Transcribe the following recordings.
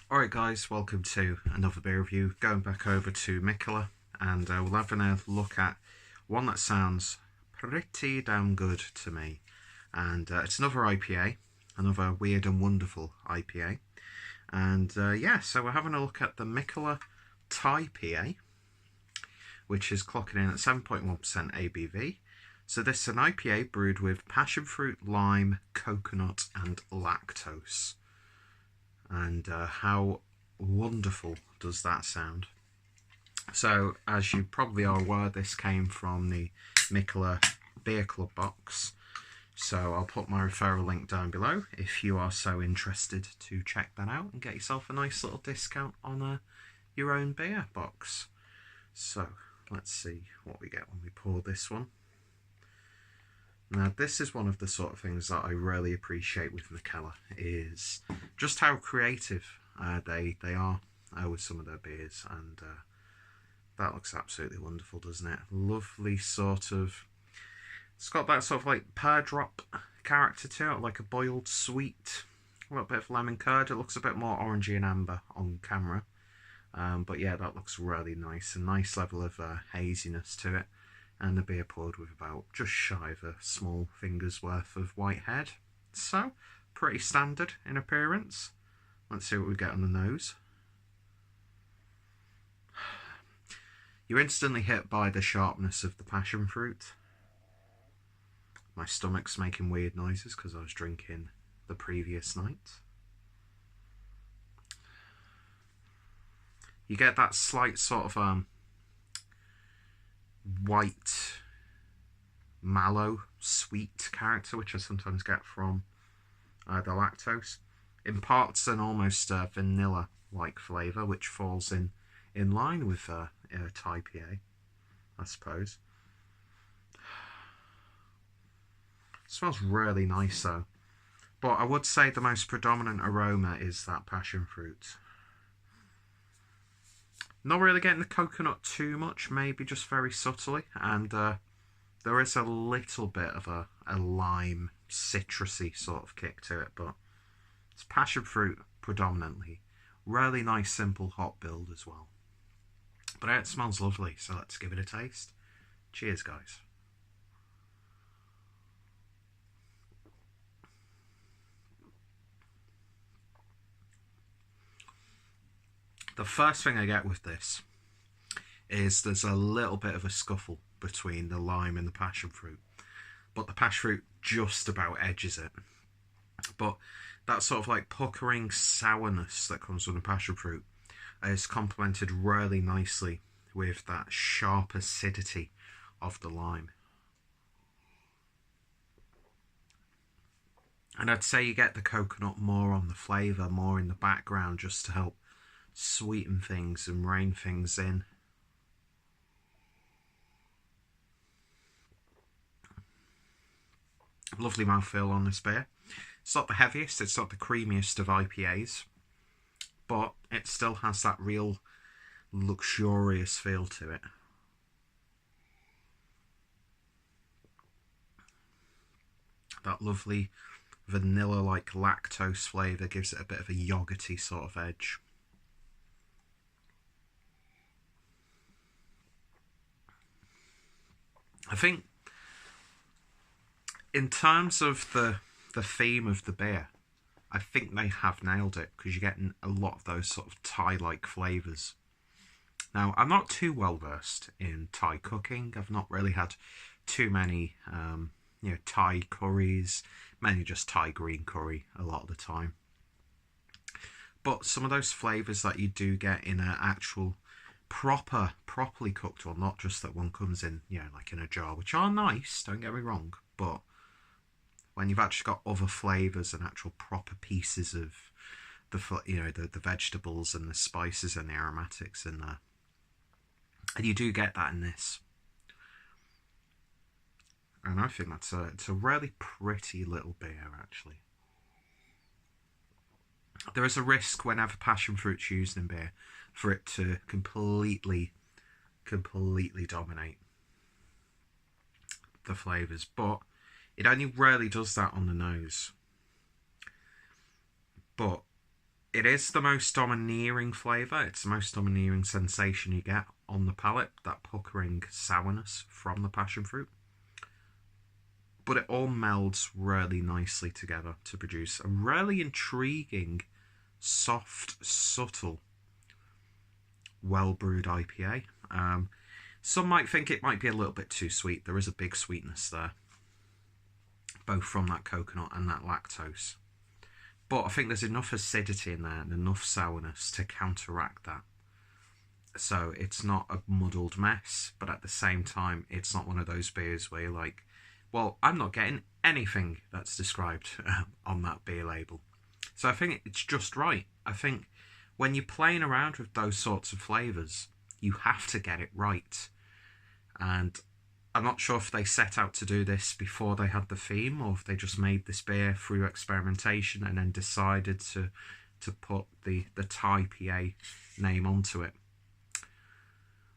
Alright guys, welcome to another beer review. Going back over to Mikkeller, and we'll have a look at one that sounds pretty damn good to me. And it's another IPA, another weird and wonderful IPA. And yeah, so we're having a look at the Mikkeller ThaiPA, which is clocking in at 7.1% ABV. So this is an IPA brewed with passion fruit, lime, coconut and lactose. And how wonderful does that sound? So, as you probably are aware, this came from the Mikkeller Beer Club box. So I'll put my referral link down below if you are so interested to check that out and get yourself a nice little discount on your own beer box. So let's see what we get when we pour this one. Now this is one of the sort of things that I really appreciate with Mikkeller, is just how creative they are with some of their beers, and that looks absolutely wonderful, doesn't it? Lovely sort of, it's got that sort of like pear drop character to it, like a boiled sweet, a little bit of lemon curd. It looks a bit more orangey and amber on camera, but yeah, that looks really nice. A nice level of haziness to it. And the beer poured with about just shy of a small finger's worth of white head. So, pretty standard in appearance. Let's see what we get on the nose. You're instantly hit by the sharpness of the passion fruit. My stomach's making weird noises because I was drinking the previous night. You get that slight sort of white, mallow, sweet character, which I sometimes get from the lactose. Imparts an almost vanilla-like flavour, which falls in line with ThaiPA, I suppose. It smells really nice though, but I would say the most predominant aroma is that passion fruit. Not really getting the coconut too much, maybe just very subtly, and there is a little bit of a lime, citrusy sort of kick to it, but it's passion fruit predominantly. Really nice, simple hop build as well. But it smells lovely, so let's give it a taste. Cheers, guys. The first thing I get with this is there's a little bit of a scuffle between the lime and the passion fruit, but the passion fruit just about edges it. But that sort of like puckering sourness that comes from the passion fruit is complemented really nicely with that sharp acidity of the lime. And I'd say you get the coconut more on the flavour, more in the background, just to help sweeten things and rein things in. Lovely mouthfeel on this beer. It's not the heaviest, it's not the creamiest of IPAs, but it still has that real luxurious feel to it. That lovely vanilla-like lactose flavour gives it a bit of a yogurty sort of edge. I think in terms of the theme of the beer, I think they have nailed it, because you're getting a lot of those sort of Thai-like flavours. Now, I'm not too well versed in Thai cooking. I've not really had too many Thai curries, mainly just Thai green curry a lot of the time. But some of those flavours that you do get in an actual properly cooked one, not just that one comes in, like in a jar, which are nice, don't get me wrong, but when you've actually got other flavours and actual proper pieces of the vegetables and the spices and the aromatics in there, and you do get that in this. And I think it's a really pretty little beer, actually. There is a risk whenever passion fruit's used in beer for it to completely dominate the flavours, but it only rarely does that on the nose. But It is the most domineering flavour. It's the most domineering sensation you get on the palate, that puckering sourness from the passion fruit. But it all melds really nicely together to produce a really intriguing, soft, subtle, well-brewed IPA. Some might think it might be a little bit too sweet. There is a big sweetness there, both from that coconut and that lactose. But I think there's enough acidity in there and enough sourness to counteract that. So it's not a muddled mess, but at the same time, it's not one of those beers where you're like, well, I'm not getting anything that's described on that beer label. So I think it's just right. I think when you're playing around with those sorts of flavours, you have to get it right. And I'm not sure if they set out to do this before they had the theme, or if they just made this beer through experimentation and then decided to put the ThaiPA name onto it.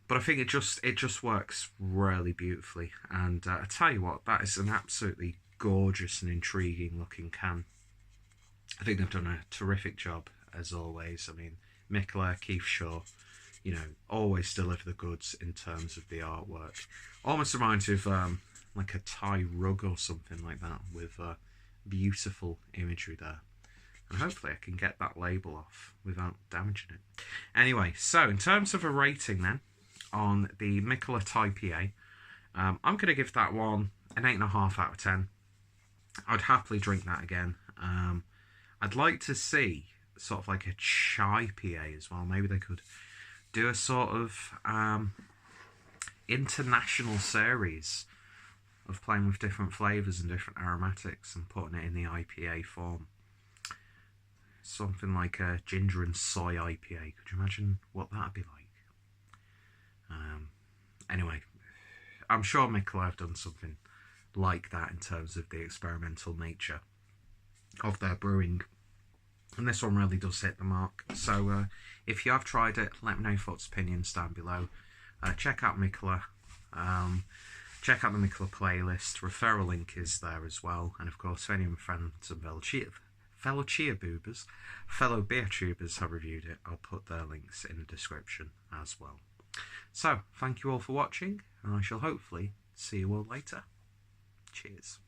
But I think it just works really beautifully. And I tell you what, that is an absolutely gorgeous and intriguing looking can. I think they've done a terrific job, as always. I mean, Mikkeller, Keith Shaw, you know, always deliver the goods in terms of the artwork. Almost reminds me of like a Thai rug or something like that, with beautiful imagery there. And hopefully I can get that label off without damaging it. Anyway, so in terms of a rating then, on the Mikkeller ThaiPA, I'm going to give that one an 8.5 out of 10. I'd happily drink that again. I'd like to see sort of like a chai PA as well. Maybe they could do a sort of international series of playing with different flavours and different aromatics and putting it in the IPA form. Something like a ginger and soy IPA. Could you imagine what that'd be like? Anyway, I'm sure Mikkeller have done something like that in terms of the experimental nature of their brewing. And this one really does hit the mark. So if you have tried it, let me know your thoughts, opinions down below. Check out Mikkeller. Check out the Mikkeller playlist. Referral link is there as well. And of course, if any of my friends and fellow cheerboobers, fellow beer tubers have reviewed it, I'll put their links in the description as well. So, thank you all for watching, and I shall hopefully see you all later. Cheers.